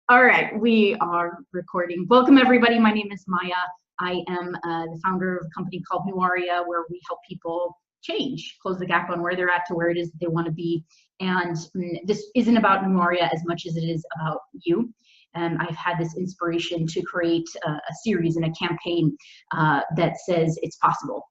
All right, we are recording. Welcome, everybody. My name is Maya. I am the founder of a company called Nuuaria, where we help people change, close the gap on where they're at to where it is that they want to be. And this isn't about Nuuaria as much as it is about you. And I've had this inspiration to create a series and a campaign that says it's possible.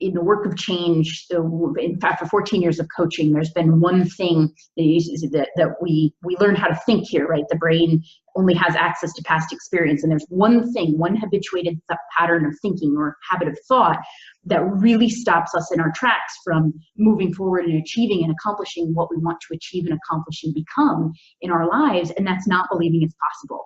In the work of change, in fact, for 14 years of coaching, there's been one thing that we learn how to think here, right? The brain only has access to past experience. And there's one thing, one habituated pattern of thinking or habit of thought that really stops us in our tracks from moving forward and achieving and accomplishing what we want to achieve and accomplish and become in our lives. And that's not believing it's possible.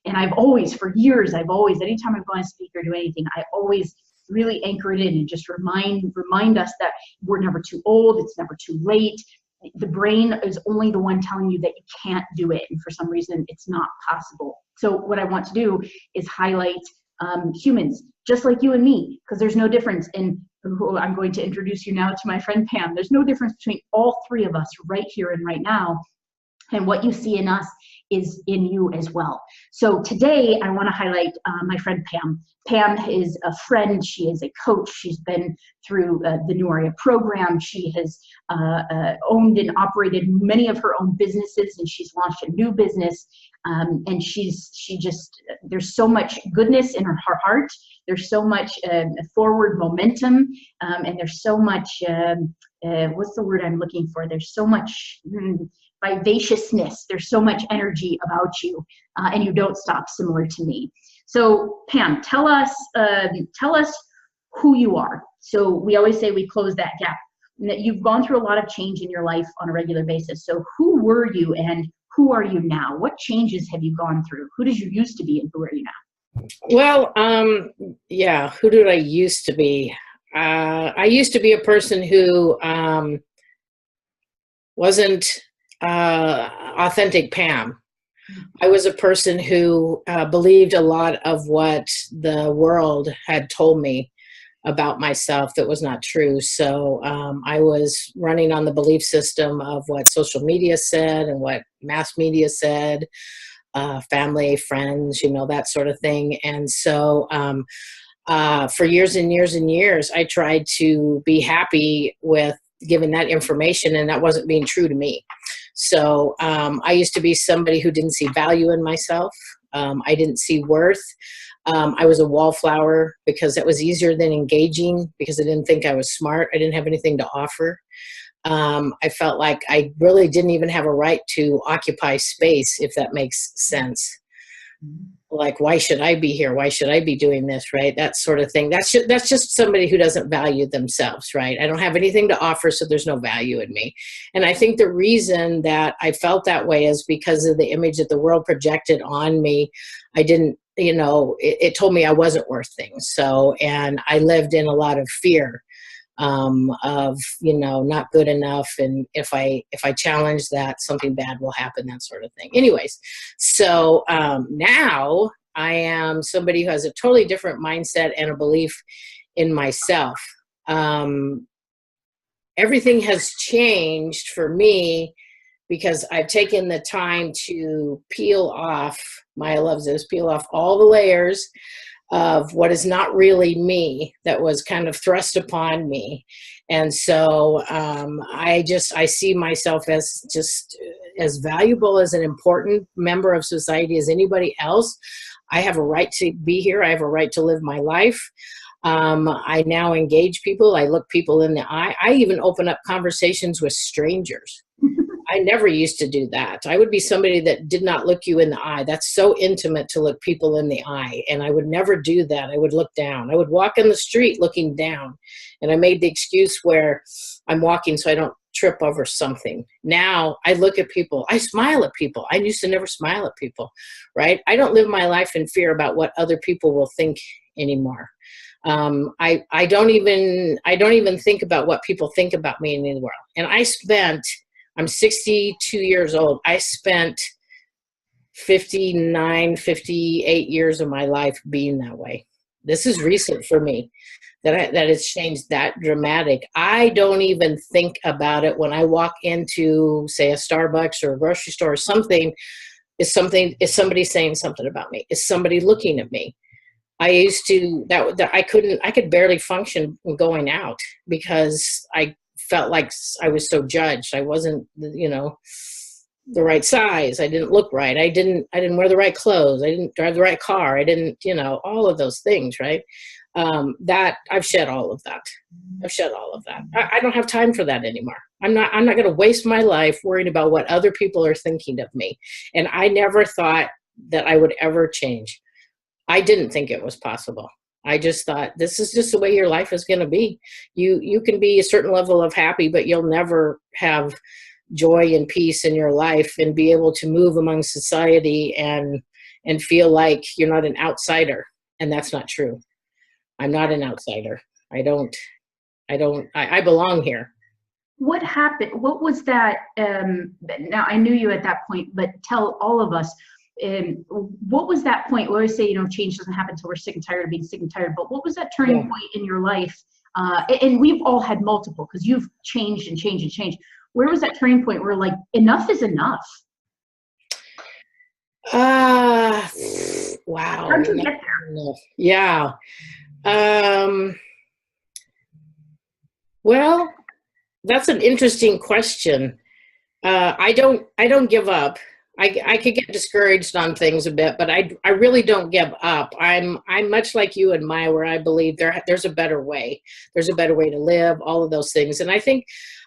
And I've always, for years, anytime I've gone to speak or do anything, I always really anchor it in and just remind us that we're never too old, it's never too late. The brain is only the one telling you that you can't do it, and for some reason it's not possible. So what I want to do is highlight humans just like you and me, because there's no difference in who I'm going to introduce you now to my friend Pam. There's no difference between all three of us right here and right now. And what you see in us is in you as well. So today I want to highlight my friend Pam. Pam is a friend. She is a coach. She's been through the Nuuaria program. She has owned and operated many of her own businesses, and she's launched a new business. And there's so much goodness in her heart. There's so much forward momentum, and there's so much, what's the word I'm looking for? There's so much vivaciousness. There's so much energy about you, and you don't stop, similar to me. So Pam, tell us who you are. So we always say we close that gap. That you've gone through a lot of change in your life on a regular basis. So who were you and who are you now? What changes have you gone through? Who did you used to be and who are you now? Well, who did I used to be? I used to be a person who wasn't authentic Pam. I was a person who believed a lot of what the world had told me about myself that was not true. So I was running on the belief system of what social media said and what mass media said, family, friends, that sort of thing. And so for years and years and years, I tried to be happy with giving that information, and that wasn't being true to me. So I used to be somebody who didn't see value in myself. I didn't see worth. I was a wallflower because that was easier than engaging, because I didn't think I was smart. I didn't have anything to offer. I felt like I really didn't even have a right to occupy space, if that makes sense. Like, why should I be here? Why should I be doing this, right? That sort of thing. That's just somebody who doesn't value themselves, right? I don't have anything to offer, so there's no value in me. And I think the reason that I felt that way is because of the image that the world projected on me. I didn't, it told me I wasn't worth things. So, and I lived in a lot of fear of, not good enough. And if I challenge that, something bad will happen, that sort of thing. Anyways, so now I am somebody who has a totally different mindset and a belief in myself. Everything has changed for me because I've taken the time to peel off all the layers of what is not really me that was kind of thrust upon me. And so I see myself as just as valuable, as an important member of society as anybody else. I have a right to be here. I have a right to live my life. I now engage people. I look people in the eye. I even open up conversations with strangers. I never used to do that. I would be somebody that did not look you in the eye. That's so intimate to look people in the eye. And I would never do that. I would look down. I would walk in the street looking down. And I made the excuse where I'm walking so I don't trip over something. Now I look at people. I smile at people. I used to never smile at people, right? I don't live my life in fear about what other people will think anymore. I don't even think about what people think about me in the world. And I'm 62 years old. I spent 58 years of my life being that way. This is recent for me that it's changed that dramatic. I don't even think about it when I walk into, say, a Starbucks or a grocery store or something. Is somebody saying something about me? Is somebody looking at me? I used to, I could barely function going out because I felt like I was so judged. I wasn't, the right size. I didn't look right. I didn't wear the right clothes. I didn't drive the right car. I didn't, all of those things, right? That I've shed all of that. I don't have time for that anymore. I'm not going to waste my life worrying about what other people are thinking of me. And I never thought that I would ever change. I didn't think it was possible. I just thought this is just the way your life is going to be. You can be a certain level of happy, but you'll never have joy and peace in your life and be able to move among society and feel like you're not an outsider. And that's not true. I'm not an outsider. I belong here. What happened? What was that? Now I knew you at that point, but tell all of us, what was that point? We always say, change doesn't happen until we're sick and tired of being sick and tired, but what was that turning point in your life? And we've all had multiple, because you've changed and changed and changed. Where was that turning point where like, enough is enough? Wow. How'd you get there? Yeah. Well, that's an interesting question. I don't give up. I could get discouraged on things a bit, but I really don't give up. I'm much like you and Maya, where I believe there's a better way. There's a better way to live, all of those things. And I think,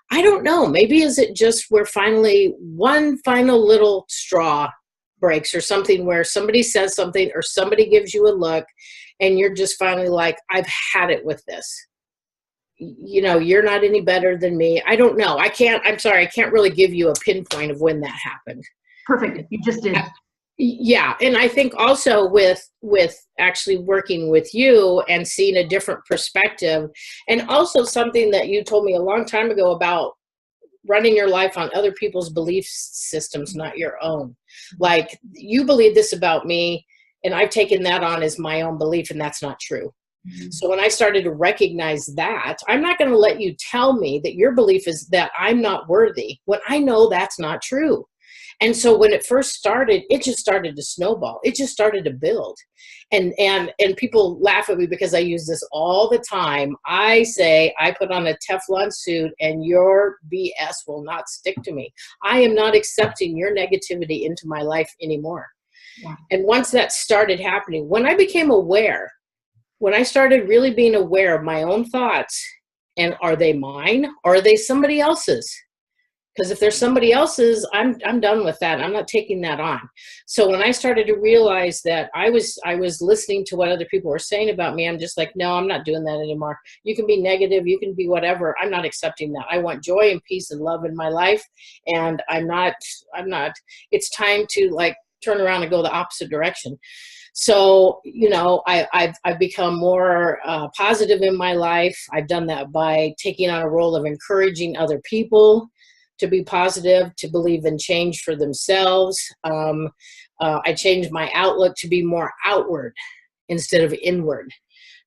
I don't know, maybe is it just where finally one final little straw breaks or something, where somebody says something or somebody gives you a look and you're just finally like, I've had it with this. You're not any better than me. I don't know. I'm sorry. I can't really give you a pinpoint of when that happened. Perfect. You just did. Yeah. And I think also with actually working with you and seeing a different perspective, and also something that you told me a long time ago about running your life on other people's belief systems, not your own. Like, you believe this about me, and I've taken that on as my own belief, and that's not true. So when I started to recognize that, I'm not going to let you tell me that your belief is that I'm not worthy when I know that's not true. And so when it first started, it just started to snowball. It just started to build. And people laugh at me because I use this all the time. I say, I put on a Teflon suit and your BS will not stick to me. I am not accepting your negativity into my life anymore. Yeah. And once that started happening, when I became aware, when I started really being aware of my own thoughts, and are they mine or are they somebody else's? Because if there's somebody else's, I'm done with that. I'm not taking that on. So when I started to realize that I was listening to what other people were saying about me, I'm just like, no, I'm not doing that anymore. You can be negative, you can be whatever. I'm not accepting that. I want joy and peace and love in my life, and I'm not. It's time to like turn around and go the opposite direction. So, I've become more positive in my life. I've done that by taking on a role of encouraging other people to be positive, to believe in change for themselves. I changed my outlook to be more outward instead of inward.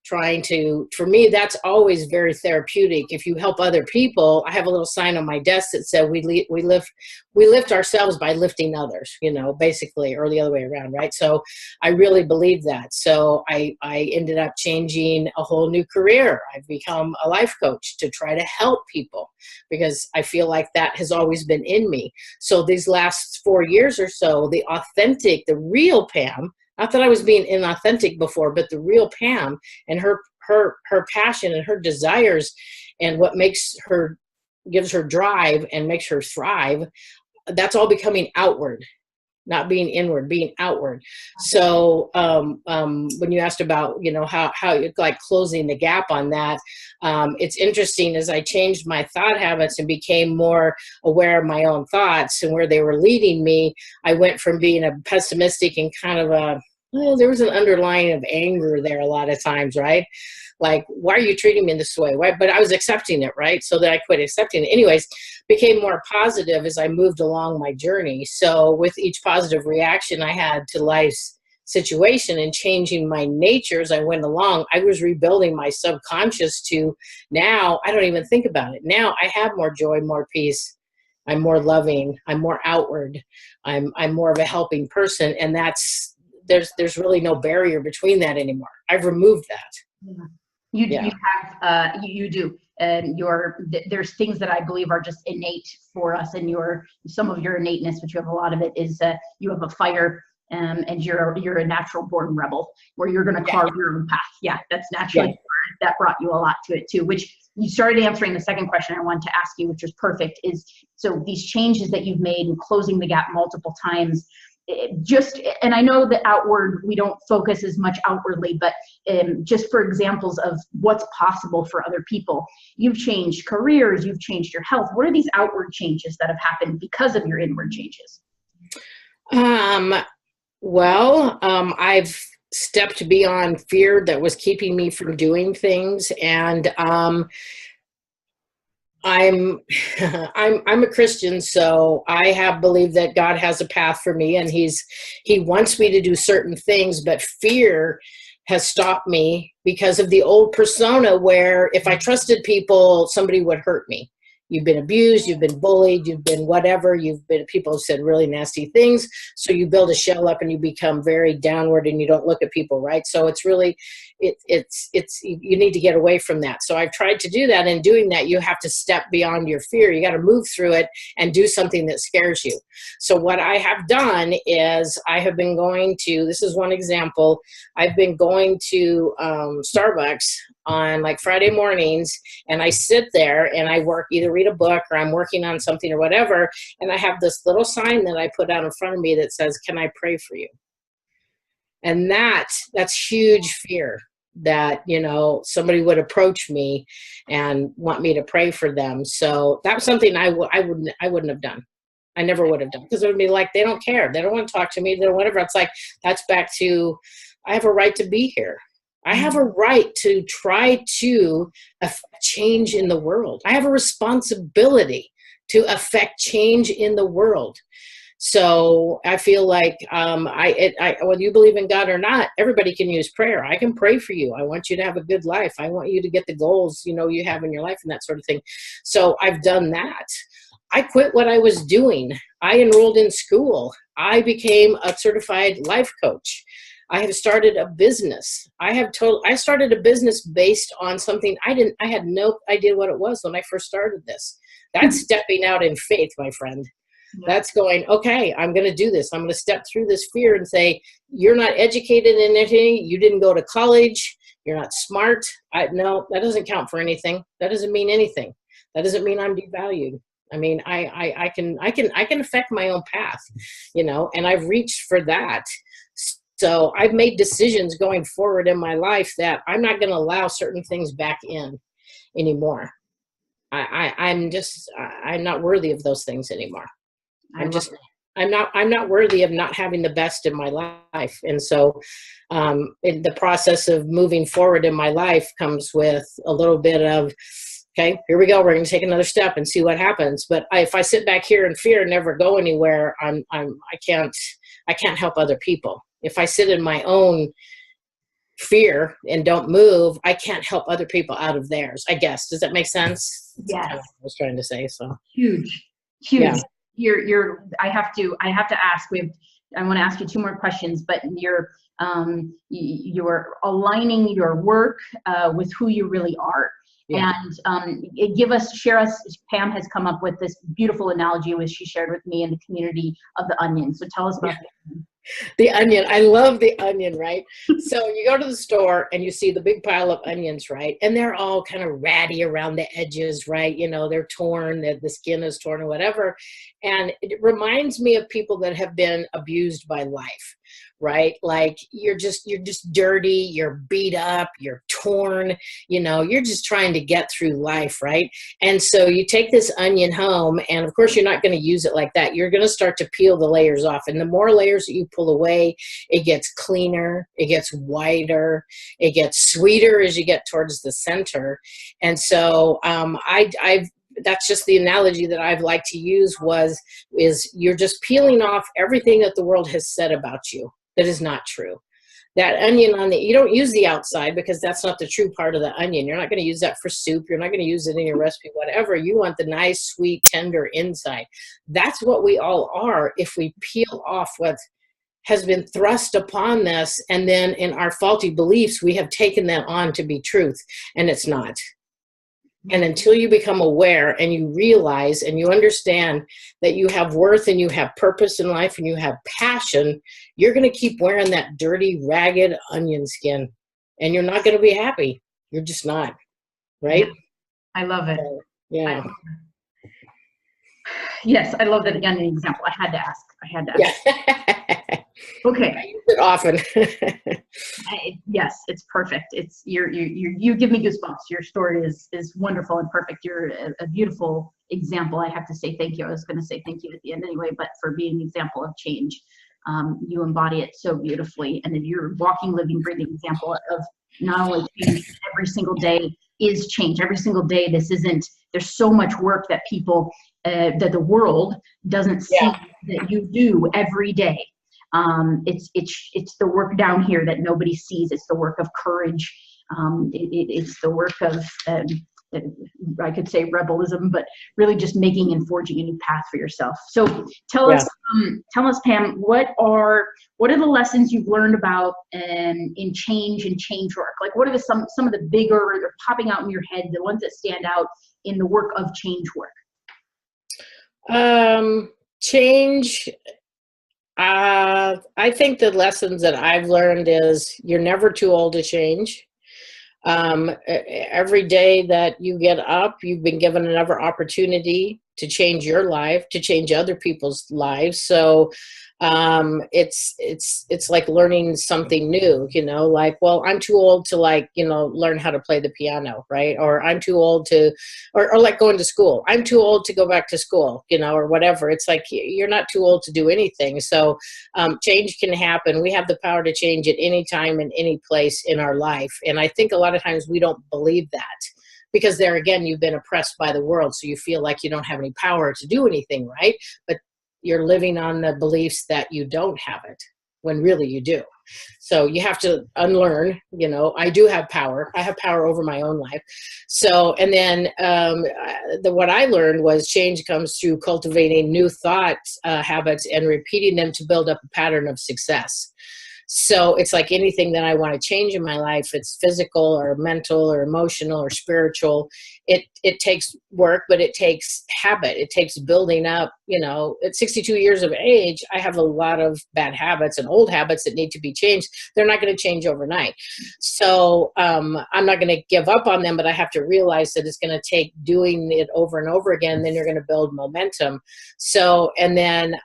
For me, that's always very therapeutic. If you help other people, I have a little sign on my desk that said we lift ourselves by lifting others, basically, or the other way around, right? So I really believe that. So I ended up changing a whole new career. I've become a life coach to try to help people because I feel like that has always been in me. So these last 4 years or so, the real Pam, not that I was being inauthentic before, but the real Pam and her passion and her desires and what gives her drive and makes her thrive, that's all becoming outward, not being inward, being outward. So when you asked about, how you're like closing the gap on that, it's interesting as I changed my thought habits and became more aware of my own thoughts and where they were leading me. I went from being a pessimistic and kind of there was an underlying of anger there a lot of times, right? Like, why are you treating me this way? Why? But I was accepting it, right? So that I quit accepting it. Anyways, became more positive as I moved along my journey. So with each positive reaction I had to life's situation and changing my nature as I went along, I was rebuilding my subconscious to now I don't even think about it. Now I have more joy, more peace, I'm more loving, I'm more outward, I'm more of a helping person. And there's really no barrier between that anymore. I've removed that. Yeah. Yeah. You have, you do. And there's things that I believe are just innate for us, and some of your innateness, but you have a lot of it, is you have a fire, and you're a natural born rebel, where you're going to carve your own path. Yeah, that's naturally that brought you a lot to it too, which you started answering the second question I wanted to ask you, which was perfect, is so these changes that you've made and closing the gap multiple times, and I know that outward, we don't focus as much outwardly, but just for examples of what's possible for other people. You've changed careers, you've changed your health. What are these outward changes that have happened because of your inward changes? I've stepped beyond fear that was keeping me from doing things. And I'm a Christian, so I have believed that God has a path for me, and he wants me to do certain things, but fear has stopped me because of the old persona where if I trusted people, somebody would hurt me. You've been abused, you've been bullied, you've been whatever, people have said really nasty things. So you build a shell up and you become very downward and you don't look at people, right? So it's really, you need to get away from that. So I've tried to do that. And doing that, you have to step beyond your fear. You got to move through it and do something that scares you. So what I have done is I have been going to, this is one example, I've been going to Starbucks on like Friday mornings, and I sit there and I work, either read a book or I'm working on something or whatever, and I have this little sign that I put out in front of me that says, "Can I pray for you?" And that's huge fear that, somebody would approach me and want me to pray for them. So that was something I wouldn't have done. I never would have done, because it would be like, they don't care. They don't want to talk to me. They don't, whatever. It's like, that's back to, I have a right to be here. I have a right to try to affect change in the world. I have a responsibility to affect change in the world. So I feel like whether you believe in God or not, everybody can use prayer. I can pray for you. I want you to have a good life. I want you to get the goals, you have in your life and that sort of thing. So I've done that. I quit what I was doing. I enrolled in school. I became a certified life coach. I have started a business. I started a business based on something I had no idea what it was when I first started this. That's stepping out in faith, my friend. Yeah. That's going, okay, I'm going to do this. I'm going to step through this fear and say, you're not educated in anything. You didn't go to college. You're not smart. No, that doesn't count for anything. That doesn't mean anything. That doesn't mean I'm devalued. I mean, I can affect my own path, and I've reached for that. So I've made decisions going forward in my life that I'm not going to allow certain things back in anymore. I'm not worthy of those things anymore. I'm not worthy of not having the best in my life. And so in the process of moving forward in my life comes with a little bit of, okay, here we go. We're going to take another step and see what happens. But if I sit back here in fear and never go anywhere, I can't help other people. If I sit in my own fear and don't move, I can't help other people out of theirs, I guess. Does that make sense? Yes. That's what I was trying to say. So huge. Yeah. I have to ask, I want to ask you two more questions, but you're aligning your work with who you really are. Yeah. And share us, Pam has come up with this beautiful analogy which she shared with me in the community of the onion. So tell us about that. The onion. I love the onion, right? So you go to the store and you see the big pile of onions, right? And they're all kind of ratty around the edges, right? They're torn, the skin is torn or whatever. And it reminds me of people that have been abused by life, right? Like you're just dirty, you're beat up, you're torn, you're just trying to get through life, right? And so you take this onion home, and of course you're not going to use it like that. You're going to start to peel the layers off. And the more layers that you pull away, it gets cleaner, it gets whiter, it gets sweeter as you get towards the center. And so that's just the analogy that I've liked to use is you're just peeling off everything that the world has said about you that is not true. That onion on the, you don't use the outside because that's not the true part of the onion. You're not going to use that for soup. You're not going to use it in your recipe, whatever. You want the nice, sweet, tender inside. That's what we all are if we peel off what has been thrust upon us, and then in our faulty beliefs, we have taken that on to be truth, and it's not. And until you become aware and you realize and you understand that you have worth and you have purpose in life and you have passion, you're going to keep wearing that dirty, ragged onion skin, and you're not going to be happy. You're just not, right? Yeah, I love it. Yeah. Yes, I love that onion example. I had to ask. Yeah. Okay. I use it often. Yes, it's perfect. It's you give me goosebumps. Your story is wonderful and perfect. You're a beautiful example. I have to say thank you. I was going to say thank you at the end anyway, but for being an example of change, you embody it so beautifully, and then you're a walking, living, breathing example of not only change every single day is change. Every single day, there's so much work that people, that the world doesn't see that you do every day. It's the work down here that nobody sees. It's the work of courage. It's the work of, I could say rebellism, but really just making and forging a new path for yourself. So tell us, Pam, what are the lessons you've learned about in change and change work? Like, what are some of the bigger, or popping out in your head, the ones that stand out in the work of change work? Change. I think the lessons that I've learned is you're never too old to change. Every day that you get up, you've been given another opportunity to change your life, to change other people's lives. So it's like learning something new, like, well, I'm too old to learn how to play the piano, right? Or I'm too old to, or like going to school. I'm too old to go back to school, or whatever. It's like, you're not too old to do anything. So change can happen. We have the power to change at any time in any place in our life. And I think a lot of times we don't believe that, because there again, you've been oppressed by the world. So you feel like you don't have any power to do anything, right? But you're living on the beliefs that you don't have it, when really you do. So you have to unlearn, I do have power. I have power over my own life. So, and then what I learned was change comes through cultivating new thoughts, habits, and repeating them to build up a pattern of success. So it's like anything that I want to change in my life, it's physical or mental or emotional or spiritual. It takes work, but it takes habit. It takes building up, at 62 years of age, I have a lot of bad habits and old habits that need to be changed. They're not going to change overnight. So I'm not going to give up on them, but I have to realize that it's going to take doing it over and over again. Then you're going to build momentum. So, and then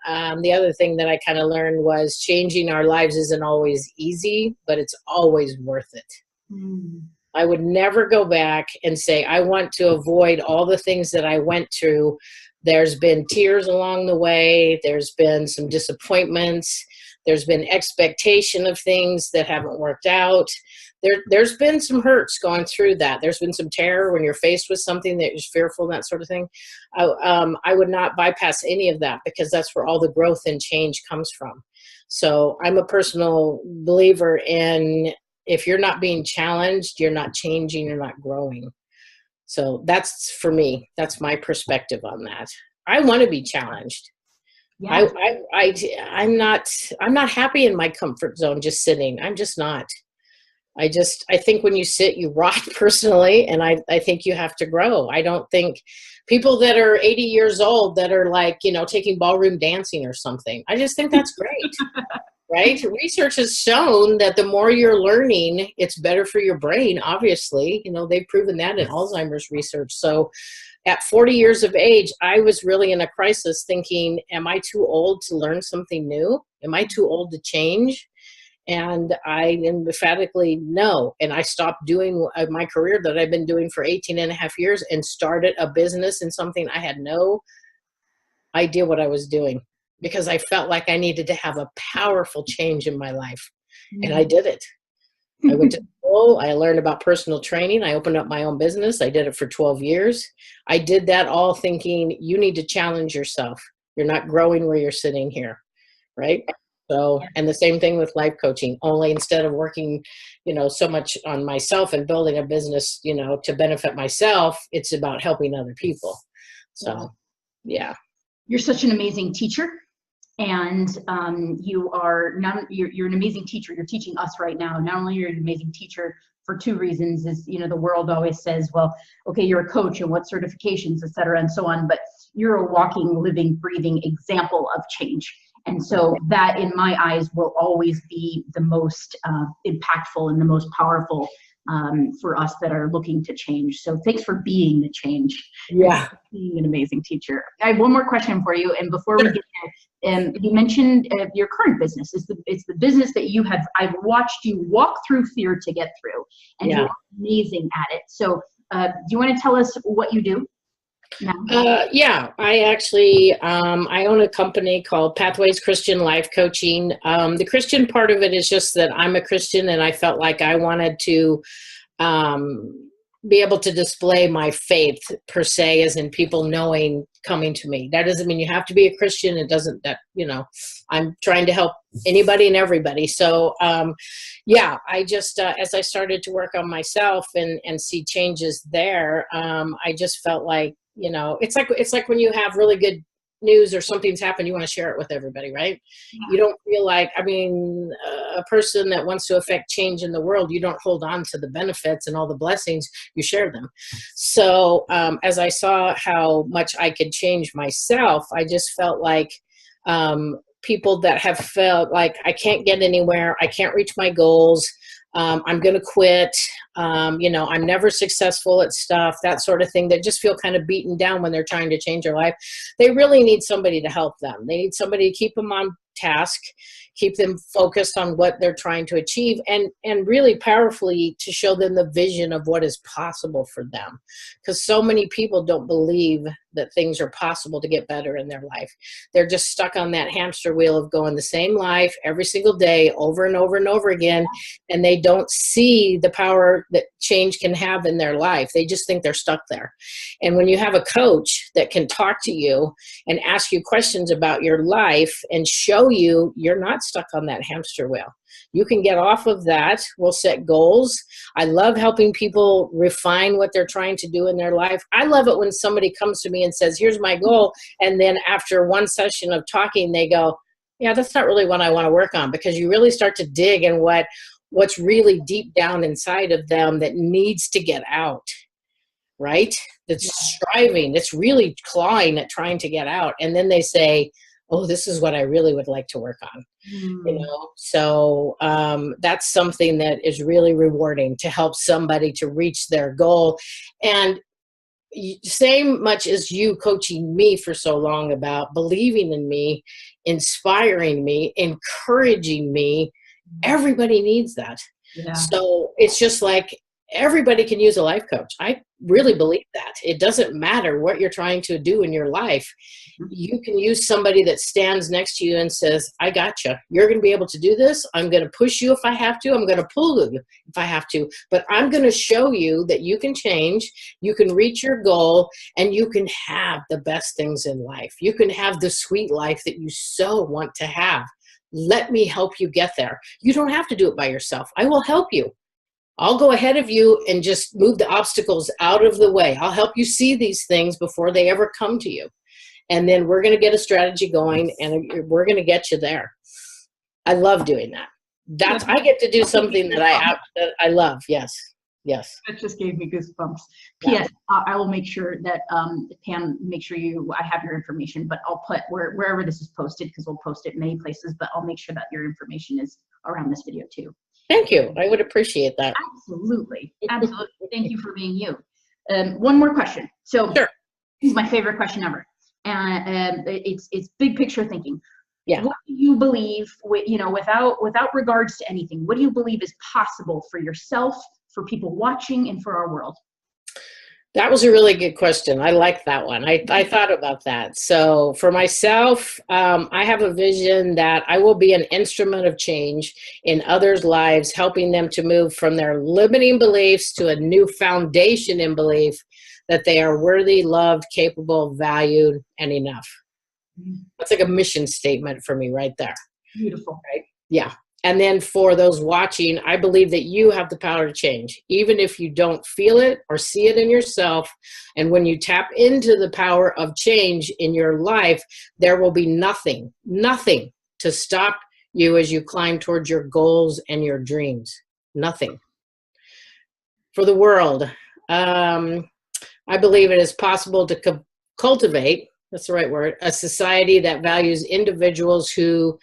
the other thing that I kind of learned was changing our lives isn't always easy, but it's always worth it. I would never go back and say, I want to avoid all the things that I went through. There's been tears along the way. There's been some disappointments. There's been expectation of things that haven't worked out. There's been some hurts going through that. There's been some terror when you're faced with something that you're fearful, that sort of thing. I would not bypass any of that, because that's where all the growth and change comes from. So I'm a personal believer in, if you're not being challenged, you're not changing, you're not growing. So that's, for me, that's my perspective on that. I want to be challenged. Yeah. I'm not happy in my comfort zone just sitting. I'm just not. I think when you sit, you rot personally, and I think you have to grow. I don't think people that are 80 years old that are like, taking ballroom dancing or something, I just think that's great. Right? Research has shown that the more you're learning, it's better for your brain, obviously. They've proven that in Alzheimer's research. So at 40 years of age, I was really in a crisis thinking, am I too old to learn something new? Am I too old to change? And I emphatically no. And I stopped doing my career that I've been doing for 18 and a half years and started a business in something I had no idea what I was doing, because I felt like I needed to have a powerful change in my life. And I did it. I went to school. I learned about personal training. I opened up my own business. I did it for 12 years. I did that all thinking, you need to challenge yourself. You're not growing where you're sitting here, right? So, and the same thing with life coaching, only instead of working, so much on myself and building a business, to benefit myself, it's about helping other people. So, yeah. You're such an amazing teacher. And you're an amazing teacher. You're teaching us right now. Not only are you an amazing teacher for two reasons is, the world always says, well, okay, you're a coach and what certifications, et cetera, and so on, but you're a walking, living, breathing example of change. And so that, in my eyes, will always be the most impactful and the most powerful for us that are looking to change. So thanks for being the change. Yeah. Being an amazing teacher. I have one more question for you. And before we get there, you mentioned your current business. It's the business that I've watched you walk through fear to get through, and you're amazing at it. So do you want to tell us what you do? Yeah, I actually, I own a company called Pathways Christian Life Coaching. The Christian part of it is just that I'm a Christian, and I felt like I wanted to be able to display my faith, per se, as in people coming to me. That doesn't mean you have to be a Christian. It doesn't, I'm trying to help anybody and everybody. So, I just, as I started to work on myself and see changes there, I just felt like, it's like when you have really good news or something's happened, you want to share it with everybody, right? Yeah. You don't feel like, a person that wants to affect change in the world, you don't hold on to the benefits and all the blessings, you share them. So as I saw how much I could change myself, I just felt like people that have felt like I can't get anywhere, I can't reach my goals, I'm going to quit, I'm never successful at stuff, that sort of thing, that just feel kind of beaten down when they're trying to change their life. They really need somebody to help them. They need somebody to keep them on task, keep them focused on what they're trying to achieve, and really powerfully to show them the vision of what is possible for them. Because so many people don't believe that things are possible to get better in their life. They're just stuck on that hamster wheel of going the same life every single day over and over and over again, and they don't see the power that change can have in their life. They just think they're stuck there. And when you have a coach that can talk to you and ask you questions about your life and show you you're not stuck on that hamster wheel, you can get off of that. We'll set goals. I love helping people refine what they're trying to do in their life. I love it when somebody comes to me and says, here's my goal. And then after one session of talking, they go, yeah, that's not really what I want to work on, because you really start to dig in what's really deep down inside of them that needs to get out, right? That's striving, that's really clawing at trying to get out. And then they say, oh, this is what I really would like to work on. So that's something that is really rewarding, to help somebody to reach their goal. And same much as you coaching me for so long about believing in me, inspiring me, encouraging me, everybody needs that. Yeah. So it's just like everybody can use a life coach. I really believe that. It doesn't matter what you're trying to do in your life. You can use somebody that stands next to you and says, I got you. You're going to be able to do this. I'm going to push you if I have to. I'm going to pull you if I have to. But I'm going to show you that you can change, you can reach your goal, and you can have the best things in life. You can have the sweet life that you so want to have. Let me help you get there. You don't have to do it by yourself. I will help you. I'll go ahead of you and just move the obstacles out of the way. I'll help you see these things before they ever come to you. And then we're going to get a strategy going, and we're going to get you there. I love doing that. I get to do something that I love. Yes. That just gave me goosebumps. P.S. I will make sure that Pam, make sure I have your information, but I'll put wherever this is posted, because we'll post it many places, but I'll make sure that your information is around this video too. Thank you. I would appreciate that. Absolutely. Thank you for being you. One more question. So sure. This is my favorite question ever. And it's big picture thinking. Yeah. What do you believe, without regards to anything, what do you believe is possible for yourself, for people watching, and for our world? That was a really good question. I like that one. I thought about that. So for myself, I have a vision that I will be an instrument of change in others' lives, helping them to move from their limiting beliefs to a new foundation in belief that they are worthy, loved, capable, valued, and enough. That's like a mission statement for me right there. Beautiful. Right? Yeah. And then for those watching, I believe that you have the power to change, even if you don't feel it or see it in yourself. And when you tap into the power of change in your life, there will be nothing to stop you as you climb towards your goals and your dreams. Nothing. For the world, I believe it is possible to cultivate, that's the right word, a society that values individuals who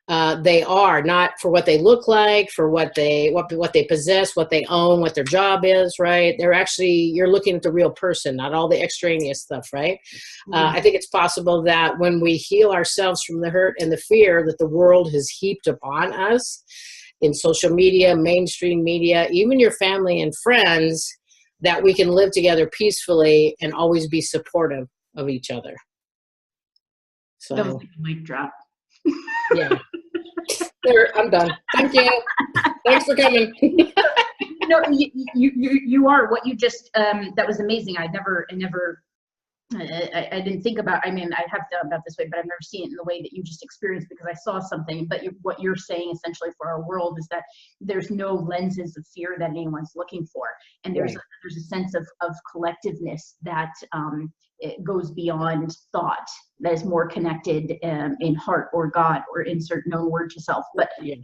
they are, not for what they look like, for what they possess, what they own, what their job is, right? They're actually, you're looking at the real person, not all the extraneous stuff, right? I think it's possible that when we heal ourselves from the hurt and the fear that the world has heaped upon us in social media, mainstream media, even your family and friends, that we can live together peacefully and always be supportive of each other. So that was like a mic drop. Yeah. There, I'm done. Thank you. Thanks for coming. No, you are what you just, that was amazing. I didn't think about, I mean, I have thought about this way, but I've never seen it in the way that you just experienced, because I saw something. But what you're saying essentially for our world is that there's no lenses of fear that anyone's looking for. And there's a sense of collectiveness that it goes beyond thought, that is more connected in heart or God, or insert known word to self. But you're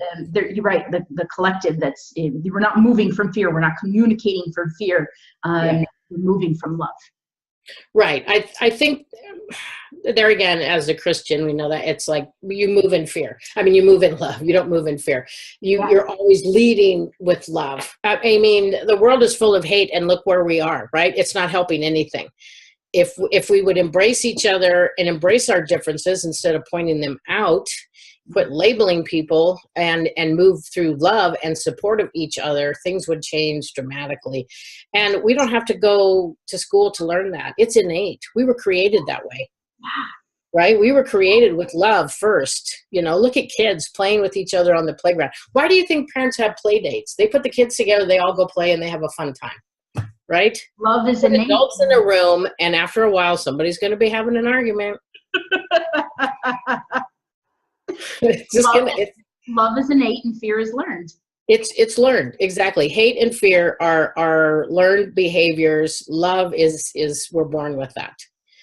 right, the collective, we're not moving from fear, we're not communicating from fear, we're moving from love. Right. I think there again, as a Christian, we know that it's like you move in fear. I mean, you move in love. You don't move in fear. You're always leading with love. I mean, the world is full of hate, and look where we are, right? It's not helping anything. If we would embrace each other and embrace our differences instead of pointing them out, quit labeling people, and move through love and support of each other, things would change dramatically. And we don't have to go to school to learn that. It's innate. We were created that way, right? We were created with love first. You know, look at kids playing with each other on the playground. Why do you think parents have play dates? They put the kids together, they all go play, and they have a fun time, right? Love is innate. Adults in a room, and after a while, somebody's going to be having an argument. Love is innate and fear is learned. It's learned. Exactly. Hate and fear are learned behaviors. Love is we're born with that.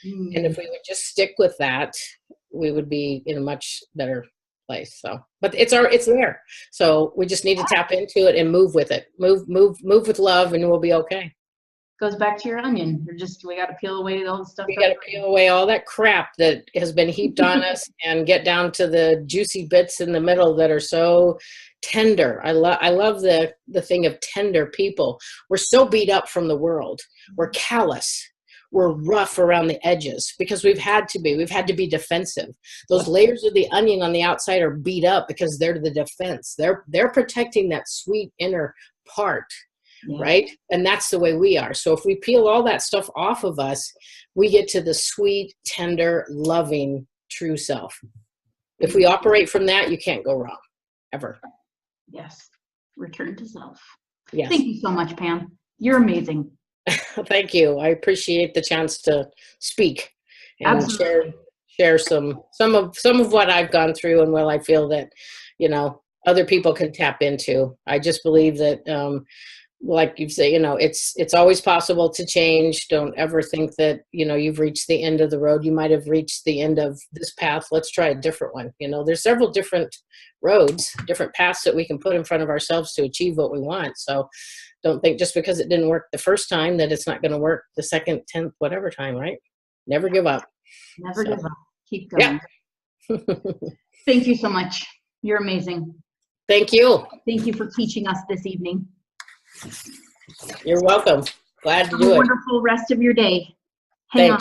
And if we would just stick with that, we would be in a much better place. So, but it's there. So we just need to tap into it and move with it. Move with love, and we'll be okay. Goes back to your onion. We got to peel away all the stuff. We got to peel away all that crap that has been heaped on us, and get down to the juicy bits in the middle that are so tender. I love the thing of tender people. We're so beat up from the world. We're callous. We're rough around the edges because we've had to be defensive. Those layers of the onion on the outside are beat up because they're the defense. They're protecting that sweet inner part. Right? And that's the way we are. So if we peel all that stuff off of us, we get to the sweet, tender, loving, true self. If we operate from that, you can't go wrong, ever. Yes. Return to self. Yes. Thank you so much, Pam. You're amazing. Thank you. I appreciate the chance to speak and share some of what I've gone through, and what I feel that, other people can tap into. I just believe that, like you say, it's always possible to change. Don't ever think that, you've reached the end of the road. You might have reached the end of this path. Let's try a different one. There's several different roads, different paths that we can put in front of ourselves to achieve what we want. So don't think just because it didn't work the first time that it's not going to work the second, 10th, whatever time, right? Never give up. Never give up. Keep going. Yeah. Thank you so much. You're amazing. Thank you. Thank you for teaching us this evening. You're welcome. Glad to do it. Have a wonderful rest of your day. Hang on.